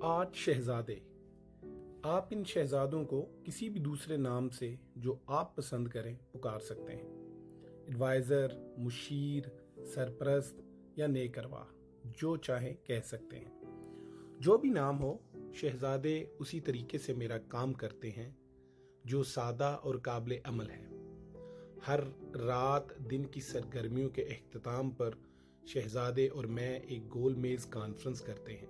آج شہزادے، آپ ان شہزادوں کو کسی بھی دوسرے نام سے جو آپ پسند کریں پکار سکتے ہیں۔ ایڈوائزر، مشیر، سرپرست یا نیکرواہ، جو چاہیں کہہ سکتے ہیں۔ جو بھی نام ہو، شہزادے اسی طریقے سے میرا کام کرتے ہیں جو سادہ اور قابل عمل ہے۔ ہر رات دن کی سرگرمیوں کے اختتام پر شہزادے اور میں ایک گول میز کانفرنس کرتے ہیں۔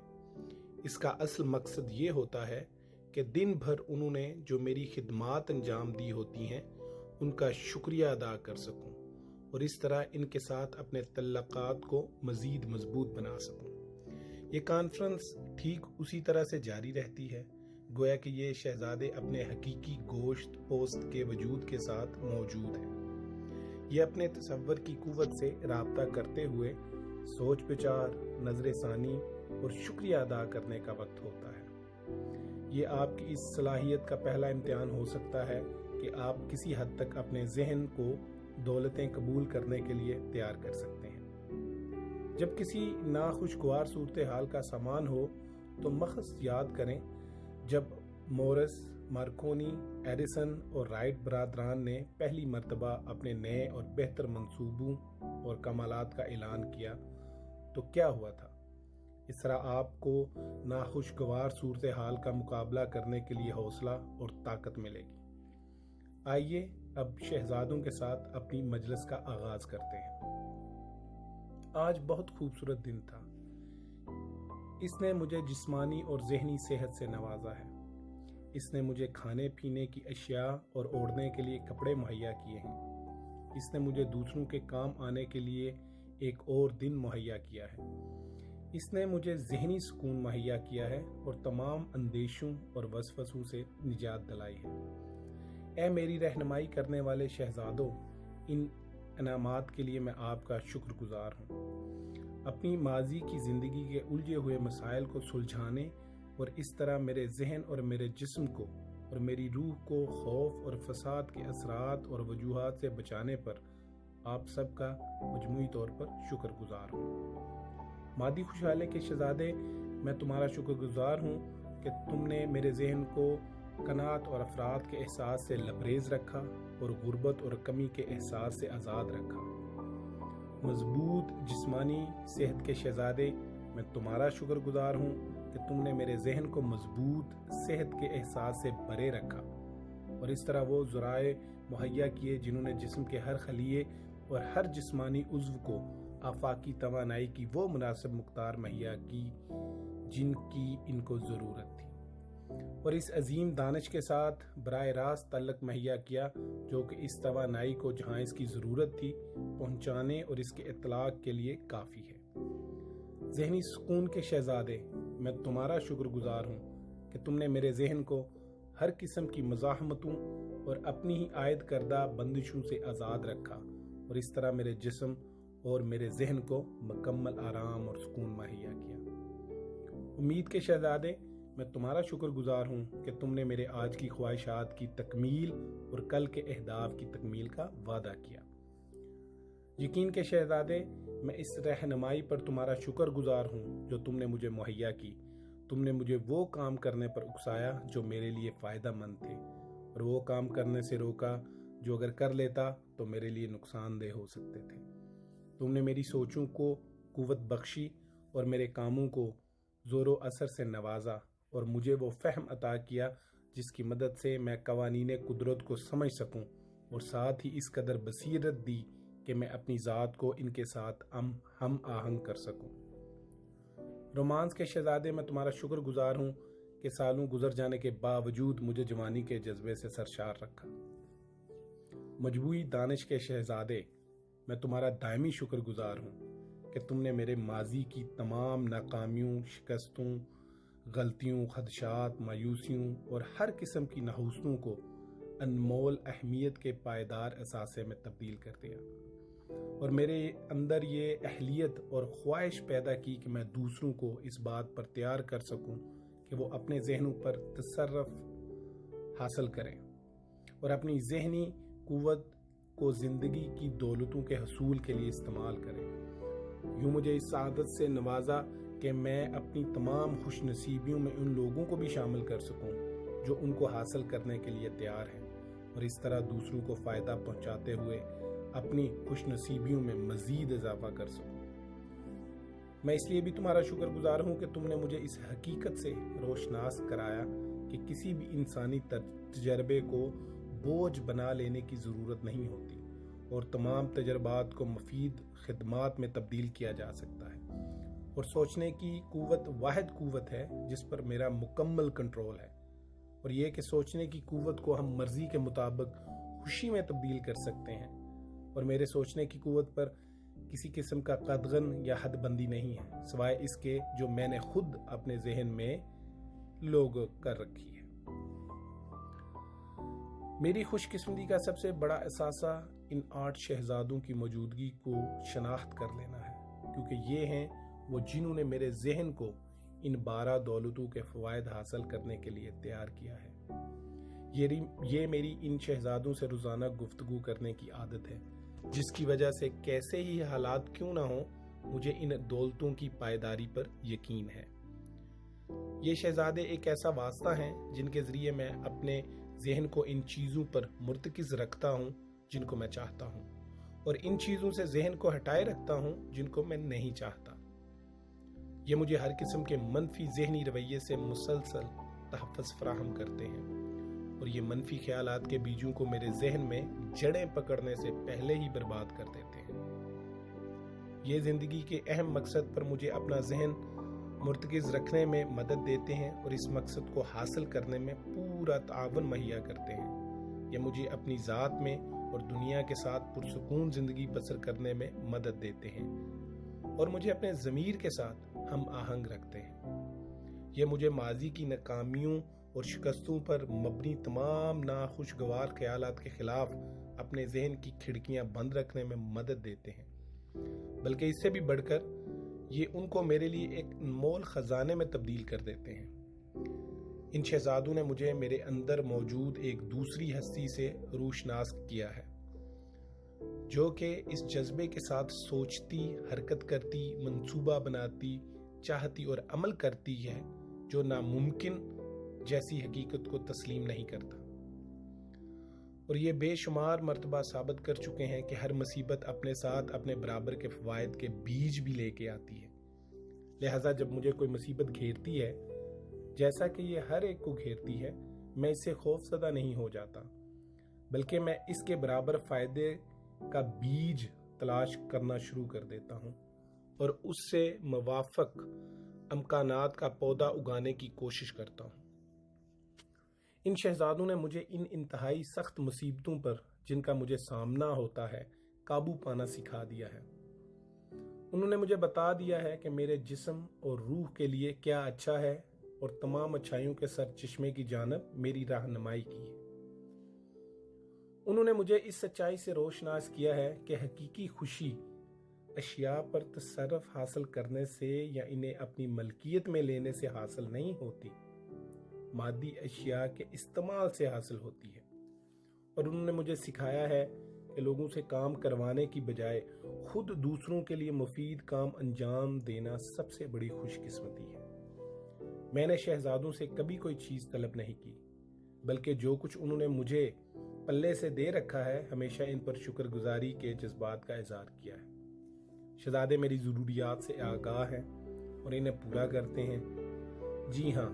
اس کا اصل مقصد یہ ہوتا ہے کہ دن بھر انہوں نے جو میری خدمات انجام دی ہوتی ہیں ان کا شکریہ ادا کر سکوں اور اس طرح ان کے ساتھ اپنے تعلقات کو مزید مضبوط بنا سکوں۔ یہ کانفرنس ٹھیک اسی طرح سے جاری رہتی ہے گویا کہ یہ شہزادے اپنے حقیقی گوشت پوست کے وجود کے ساتھ موجود ہیں۔ یہ اپنے تصور کی قوت سے رابطہ کرتے ہوئے سوچ بچار، نظر ثانی اور شکریہ ادا کرنے کا وقت ہوتا ہے۔ یہ آپ کی اس صلاحیت کا پہلا امتحان ہو سکتا ہے کہ آپ کسی حد تک اپنے ذہن کو دولتیں قبول کرنے کے لیے تیار کر سکتے ہیں۔ جب کسی ناخوشگوار صورتحال کا سامان ہو تو محض یاد کریں جب مورس، مارکونی، ایڈیسن اور رائٹ برادران نے پہلی مرتبہ اپنے نئے اور بہتر منصوبوں اور کمالات کا اعلان کیا تو کیا ہوا تھا۔ اس طرح آپ کو ناخوشگوار صورتحال کا مقابلہ کرنے کے لیے حوصلہ اور طاقت ملے گی۔ آئیے اب شہزادوں کے ساتھ اپنی مجلس کا آغاز کرتے ہیں۔ آج بہت خوبصورت دن تھا۔ اس نے مجھے جسمانی اور ذہنی صحت سے نوازا ہے۔ اس نے مجھے کھانے پینے کی اشیاء اور اوڑھنے کے لیے کپڑے مہیا کیے ہیں۔ اس نے مجھے دوسروں کے کام آنے کے لیے ایک اور دن مہیا کیا ہے۔ اس نے مجھے ذہنی سکون مہیا کیا ہے اور تمام اندیشوں اور وسوسوں سے نجات دلائی ہے۔ اے میری رہنمائی کرنے والے شہزادوں، ان انعامات کے لیے میں آپ کا شکر گزار ہوں۔ اپنی ماضی کی زندگی کے الجھے ہوئے مسائل کو سلجھانے اور اس طرح میرے ذہن اور میرے جسم کو اور میری روح کو خوف اور فساد کے اثرات اور وجوہات سے بچانے پر آپ سب کا مجموعی طور پر شکر گزار ہوں۔ مادی خوشحالی کے شہزادے، میں تمہارا شکر گزار ہوں کہ تم نے میرے ذہن کو قناعت اور افراد کے احساس سے لبریز رکھا اور غربت اور کمی کے احساس سے آزاد رکھا۔ مضبوط جسمانی صحت کے شہزادے، میں تمہارا شکر گزار ہوں کہ تم نے میرے ذہن کو مضبوط صحت کے احساس سے بھرے رکھا اور اس طرح وہ ذرائع مہیا کیے جنہوں نے جسم کے ہر خلیے اور ہر جسمانی عضو کو آفاقی توانائی کی وہ مناسب مقدار مہیا کی جن کی ان کو ضرورت تھی، اور اس عظیم دانش کے ساتھ براہ راست تعلق مہیا کیا جو کہ اس توانائی کو جہاں اس کی ضرورت تھی پہنچانے اور اس کے اطلاق کے لیے کافی ہے۔ ذہنی سکون کے شہزادے، میں تمہارا شکر گزار ہوں کہ تم نے میرے ذہن کو ہر قسم کی مزاحمتوں اور اپنی ہی عائد کردہ بندشوں سے آزاد رکھا اور اس طرح میرے جسم اور میرے ذہن کو مکمل آرام اور سکون مہیا کیا۔ امید کے شہزادے، میں تمہارا شکر گزار ہوں کہ تم نے میرے آج کی خواہشات کی تکمیل اور کل کے اہداف کی تکمیل کا وعدہ کیا۔ یقین کے شہزادے، میں اس رہنمائی پر تمہارا شکر گزار ہوں جو تم نے مجھے مہیا کی۔ تم نے مجھے وہ کام کرنے پر اکسایا جو میرے لیے فائدہ مند تھے اور وہ کام کرنے سے روکا جو اگر کر لیتا تو میرے لیے نقصان دہ ہو سکتے تھے۔ تم نے میری سوچوں کو قوت بخشی اور میرے کاموں کو زور و اثر سے نوازا اور مجھے وہ فہم عطا کیا جس کی مدد سے میں قوانین قدرت کو سمجھ سکوں اور ساتھ ہی اس قدر بصیرت دی کہ میں اپنی ذات کو ان کے ساتھ ہم آہنگ کر سکوں۔ رومانس کے شہزادے، میں تمہارا شکر گزار ہوں کہ سالوں گزر جانے کے باوجود مجھے جوانی کے جذبے سے سرشار رکھا۔ مجموعی دانش کے شہزادے، میں تمہارا دائمی شکر گزار ہوں کہ تم نے میرے ماضی کی تمام ناکامیوں، شکستوں، غلطیوں، خدشات، مایوسیوں اور ہر قسم کی نحوستوں کو انمول اہمیت کے پائیدار اثاثے میں تبدیل کر دیا اور میرے اندر یہ اہلیت اور خواہش پیدا کی کہ میں دوسروں کو اس بات پر تیار کر سکوں کہ وہ اپنے ذہنوں پر تصرف حاصل کریں اور اپنی ذہنی قوت کو زندگی کی دولتوں کے حصول کے لیے استعمال کریں۔ یوں مجھے اس سعادت سے نوازا کہ کہ میں اپنی تمام خوش نصیبیوں میں ان لوگوں کو بھی شامل کر سکوں جو ان کو حاصل کرنے کے لیے تیار ہیں، اور اس طرح دوسروں کو فائدہ پہنچاتے ہوئے اپنی خوش نصیبیوں میں مزید اضافہ کر سکوں۔ میں اس لیے بھی تمہارا شکر گزار ہوں کہ تم نے مجھے اس حقیقت سے روشناس کرایا کہ کسی بھی انسانی تجربے کو بوجھ بنا لینے کی ضرورت نہیں ہوتی، اور تمام تجربات کو مفید خدمات میں تبدیل کیا جا سکتا ہے، اور سوچنے کی قوت واحد قوت ہے جس پر میرا مکمل کنٹرول ہے، اور یہ کہ سوچنے کی قوت کو ہم مرضی کے مطابق خوشی میں تبدیل کر سکتے ہیں، اور میرے سوچنے کی قوت پر کسی قسم کا قدغن یا حد بندی نہیں ہے سوائے اس کے جو میں نے خود اپنے ذہن میں لوگ کر رکھی ہے۔ میری خوش قسمتی کا سب سے بڑا اثاثہ ان 8 شہزادوں کی موجودگی کو شناخت کر لینا ہے، کیونکہ یہ ہیں وہ جنہوں نے میرے ذہن کو ان 12 دولتوں کے فوائد حاصل کرنے کے لیے تیار کیا ہے۔ یہ میری ان شہزادوں سے روزانہ گفتگو کرنے کی عادت ہے، جس کی وجہ سے کیسے ہی حالات کیوں نہ ہوں مجھے ان دولتوں کی پائیداری پر یقین ہے۔ یہ شہزادے ایک ایسا واسطہ ہیں جن کے ذریعے میں اپنے ذہن کو ان چیزوں پر مرتکز رکھتا ہوں جن کو میں چاہتا ہوں، اور ان چیزوں سے ذہن کو ہٹائے رکھتا ہوں جن کو میں نہیں چاہتا۔ یہ مجھے ہر قسم کے منفی ذہنی رویے سے مسلسل تحفظ فراہم کرتے ہیں، اور یہ منفی خیالات کے بیجوں کو میرے ذہن میں جڑیں پکڑنے سے پہلے ہی برباد کر دیتے ہیں۔ یہ زندگی کے اہم مقصد پر مجھے اپنا ذہن مرتکز رکھنے میں مدد دیتے ہیں، اور اس مقصد کو حاصل کرنے میں پورا تعاون مہیا کرتے ہیں۔ یہ مجھے اپنی ذات میں اور دنیا کے ساتھ پرسکون زندگی بسر کرنے میں مدد دیتے ہیں، اور مجھے اپنے ضمیر کے ساتھ ہم آہنگ رکھتے ہیں۔ یہ مجھے ماضی کی ناکامیوں اور شکستوں پر مبنی تمام ناخوشگوار خیالات کے خلاف اپنے ذہن کی کھڑکیاں بند رکھنے میں مدد دیتے ہیں، بلکہ اس سے بھی بڑھ کر یہ ان کو میرے لیے ایک انمول خزانے میں تبدیل کر دیتے ہیں۔ ان شہزادوں نے مجھے میرے اندر موجود ایک دوسری ہستی سے روشناس کیا ہے، جو کہ اس جذبے کے ساتھ سوچتی، حرکت کرتی، منصوبہ بناتی، چاہتی اور عمل کرتی ہے جو ناممکن جیسی حقیقت کو تسلیم نہیں کرتا، اور یہ بے شمار مرتبہ ثابت کر چکے ہیں کہ ہر مصیبت اپنے ساتھ اپنے برابر کے فوائد کے بیج بھی لے کے آتی ہے۔ لہٰذا جب مجھے کوئی مصیبت گھیرتی ہے، جیسا کہ یہ ہر ایک کو گھیرتی ہے، میں اس سے خوف زدہ نہیں ہو جاتا، بلکہ میں اس کے برابر فائدے کا بیج تلاش کرنا شروع کر دیتا ہوں، اور اس سے موافق امکانات کا پودا اگانے کی کوشش کرتا ہوں۔ ان شہزادوں نے مجھے ان انتہائی سخت مصیبتوں پر جن کا مجھے سامنا ہوتا ہے قابو پانا سکھا دیا ہے۔ انہوں نے مجھے بتا دیا ہے کہ میرے جسم اور روح کے لیے کیا اچھا ہے، اور تمام اچھائیوں کے سر چشمے کی جانب میری رہنمائی کی ہے۔ انہوں نے مجھے اس سچائی سے روشناس کیا ہے کہ حقیقی خوشی اشیاء پر تصرف حاصل کرنے سے یا انہیں اپنی ملکیت میں لینے سے حاصل نہیں ہوتی، مادی اشیاء کے استعمال سے حاصل ہوتی ہے، اور انہوں نے مجھے سکھایا ہے کہ لوگوں سے کام کروانے کی بجائے خود دوسروں کے لیے مفید کام انجام دینا سب سے بڑی خوش قسمتی ہے۔ میں نے شہزادوں سے کبھی کوئی چیز طلب نہیں کی، بلکہ جو کچھ انہوں نے مجھے پلے سے دے رکھا ہے ہمیشہ ان پر شکر گزاری کے جذبات کا اظہار کیا ہے۔ شہزادے میری ضروریات سے آگاہ ہیں اور انہیں پورا کرتے ہیں۔ جی ہاں،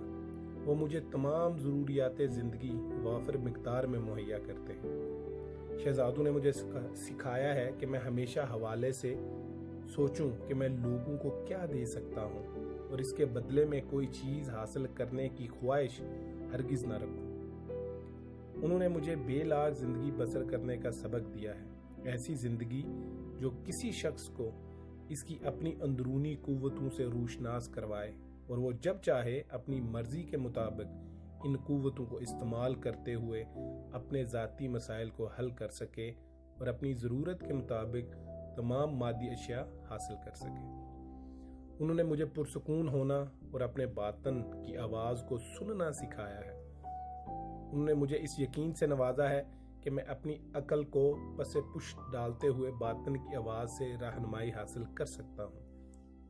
وہ مجھے تمام ضروریات زندگی وافر مقدار میں مہیا کرتے ہیں۔ شہزادوں نے مجھے سکھایا ہے کہ میں ہمیشہ حوالے سے سوچوں کہ میں لوگوں کو کیا دے سکتا ہوں، اور اس کے بدلے میں کوئی چیز حاصل کرنے کی خواہش ہرگز نہ رکھوں۔ انہوں نے مجھے بے لاگ زندگی بسر کرنے کا سبق دیا ہے، ایسی زندگی جو کسی شخص کو اس کی اپنی اندرونی قوتوں سے روشناس کروائے، اور وہ جب چاہے اپنی مرضی کے مطابق ان قوتوں کو استعمال کرتے ہوئے اپنے ذاتی مسائل کو حل کر سکے اور اپنی ضرورت کے مطابق تمام مادی اشیاء حاصل کر سکے۔ انہوں نے مجھے پرسکون ہونا اور اپنے باطن کی آواز کو سننا سکھایا ہے۔ انہوں نے مجھے اس یقین سے نوازا ہے کہ میں اپنی عقل کو پس پشت ڈالتے ہوئے باطن کی آواز سے رہنمائی حاصل کر سکتا ہوں۔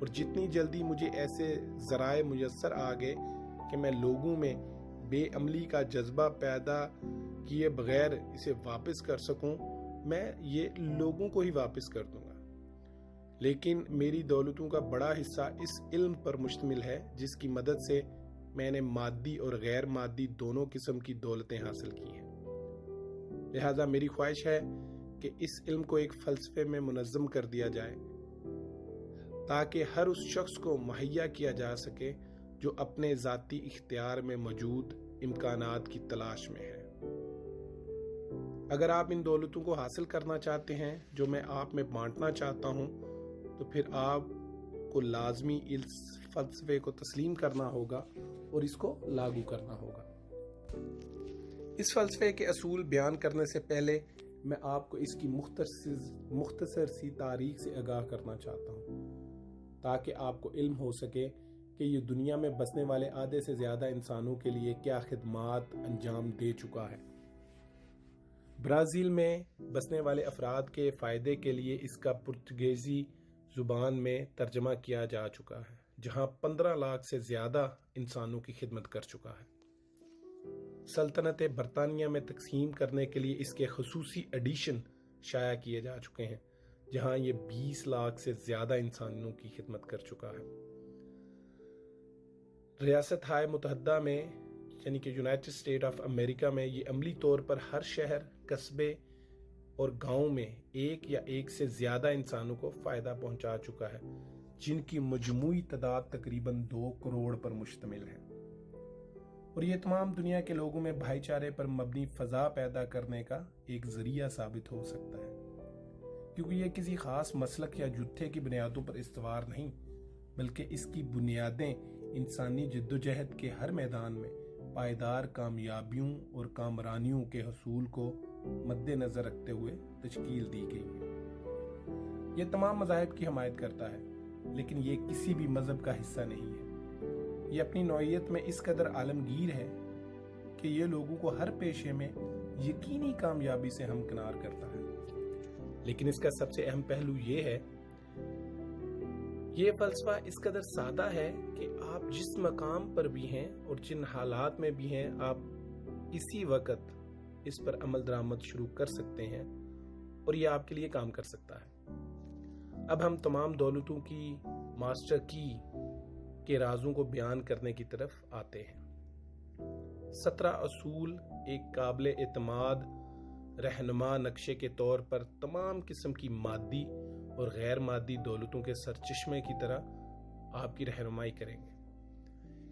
اور جتنی جلدی مجھے ایسے ذرائع میسر آ گئے کہ میں لوگوں میں بے عملی کا جذبہ پیدا کیے بغیر اسے واپس کر سکوں، میں یہ لوگوں کو ہی واپس کر دوں گا۔ لیکن میری دولتوں کا بڑا حصہ اس علم پر مشتمل ہے جس کی مدد سے میں نے مادی اور غیر مادی دونوں قسم کی دولتیں حاصل کی ہیں۔ لہٰذا میری خواہش ہے کہ اس علم کو ایک فلسفے میں منظم کر دیا جائے تاکہ ہر اس شخص کو مہیا کیا جا سکے جو اپنے ذاتی اختیار میں موجود امکانات کی تلاش میں ہے۔ اگر آپ ان دولتوں کو حاصل کرنا چاہتے ہیں جو میں آپ میں بانٹنا چاہتا ہوں، تو پھر آپ کو لازمی اس فلسفے کو تسلیم کرنا ہوگا اور اس کو لاگو کرنا ہوگا۔ اس فلسفے کے اصول بیان کرنے سے پہلے میں آپ کو اس کی مختصر سی تاریخ سے آگاہ کرنا چاہتا ہوں تاکہ آپ کو علم ہو سکے کہ یہ دنیا میں بسنے والے آدھے سے زیادہ انسانوں کے لیے کیا خدمات انجام دے چکا ہے۔ برازیل میں بسنے والے افراد کے فائدے کے لیے اس کا پرتگیزی زبان میں ترجمہ کیا جا چکا ہے، جہاں 15 لاکھ سے زیادہ انسانوں کی خدمت کر چکا ہے۔ سلطنت برطانیہ میں تقسیم کرنے کے لیے اس کے خصوصی ایڈیشن شائع کیے جا چکے ہیں، جہاں یہ 20 لاکھ سے زیادہ انسانوں کی خدمت کر چکا ہے۔ ریاستہائے متحدہ میں یعنی کہ یونائٹڈ اسٹیٹ آف امریکہ میں یہ عملی طور پر ہر شہر، قصبے اور گاؤں میں ایک یا ایک سے زیادہ انسانوں کو فائدہ پہنچا چکا ہے، جن کی مجموعی تعداد تقریباً 2 کروڑ پر مشتمل ہے۔ اور یہ تمام دنیا کے لوگوں میں بھائی چارے پر مبنی فضا پیدا کرنے کا ایک ذریعہ ثابت ہو سکتا ہے، کیونکہ یہ کسی خاص مسلک یا جتھے کی بنیادوں پر استوار نہیں، بلکہ اس کی بنیادیں انسانی جدوجہد کے ہر میدان میں پائیدار کامیابیوں اور کامرانیوں کے حصول کو مد نظر رکھتے ہوئے تشکیل دی گئی ہے۔ یہ تمام مذاہب کی حمایت کرتا ہے، لیکن یہ کسی بھی مذہب کا حصہ نہیں ہے۔ یہ اپنی نوعیت میں اس قدر عالمگیر ہے کہ یہ لوگوں کو ہر پیشے میں یقینی کامیابی سے ہمکنار کرتا ہے۔ لیکن اس کا سب سے اہم پہلو یہ ہے، یہ فلسفہ اس قدر سادہ ہے کہ آپ جس مقام پر بھی ہیں اور جن حالات میں بھی ہیں، آپ اسی وقت اس پر عمل درآمد شروع کر سکتے ہیں اور یہ آپ کے لیے کام کر سکتا ہے۔ اب ہم تمام دولتوں کی ماسٹر کی کے رازوں کو بیان کرنے کی طرف آتے ہیں۔ 17 اصول ایک قابل اعتماد رہنما نقشے کے طور پر تمام قسم کی مادی اور غیر مادی دولتوں کے سرچشمے کی طرح آپ کی رہنمائی کریں گے۔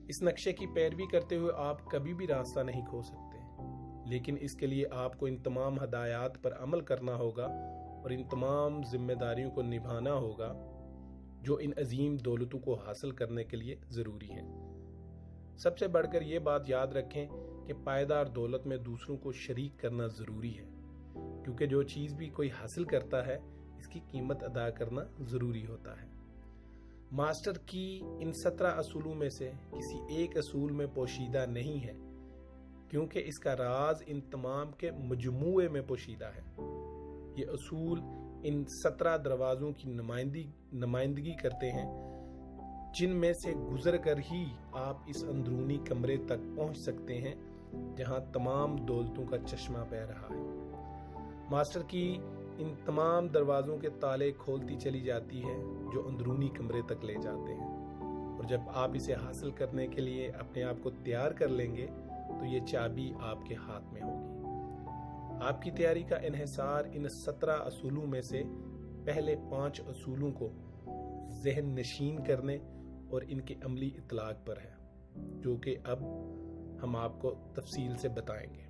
اس نقشے کی پیروی کرتے ہوئے آپ کبھی بھی راستہ نہیں کھو سکتے، لیکن اس کے لیے آپ کو ان تمام ہدایات پر عمل کرنا ہوگا اور ان تمام ذمہ داریوں کو نبھانا ہوگا جو ان عظیم دولتوں کو حاصل کرنے کے لیے ضروری ہیں۔ سب سے بڑھ کر یہ بات یاد رکھیں کہ پائیدار دولت میں دوسروں کو شریک کرنا ضروری ہے، کیونکہ جو چیز بھی کوئی حاصل کرتا ہے اس کی قیمت ادا کرنا ضروری ہوتا ہے۔ ماسٹر کی ان 17 اصولوں میں سے کسی ایک اصول میں پوشیدہ نہیں ہے، کیونکہ اس کا راز ان تمام کے مجموعے میں پوشیدہ ہے۔ یہ اصول ان 17 دروازوں کی نمائندگی کرتے ہیں جن میں سے گزر کر ہی آپ اس اندرونی کمرے تک پہنچ سکتے ہیں جہاں تمام دولتوں کا چشمہ بہہ رہا ہے۔ ماسٹر کی ان تمام دروازوں کے تالے کھولتی چلی جاتی ہے جو اندرونی کمرے تک لے جاتے ہیں، اور جب آپ اسے حاصل کرنے کے لیے اپنے آپ کو تیار کر لیں گے تو یہ چابی آپ کے ہاتھ میں ہوگی۔ آپ کی تیاری کا انحصار ان 17 اصولوں میں سے پہلے 5 اصولوں کو ذہن نشین کرنے اور ان کے عملی اطلاق پر ہے، جو کہ اب ہم آپ کو تفصیل سے بتائیں گے۔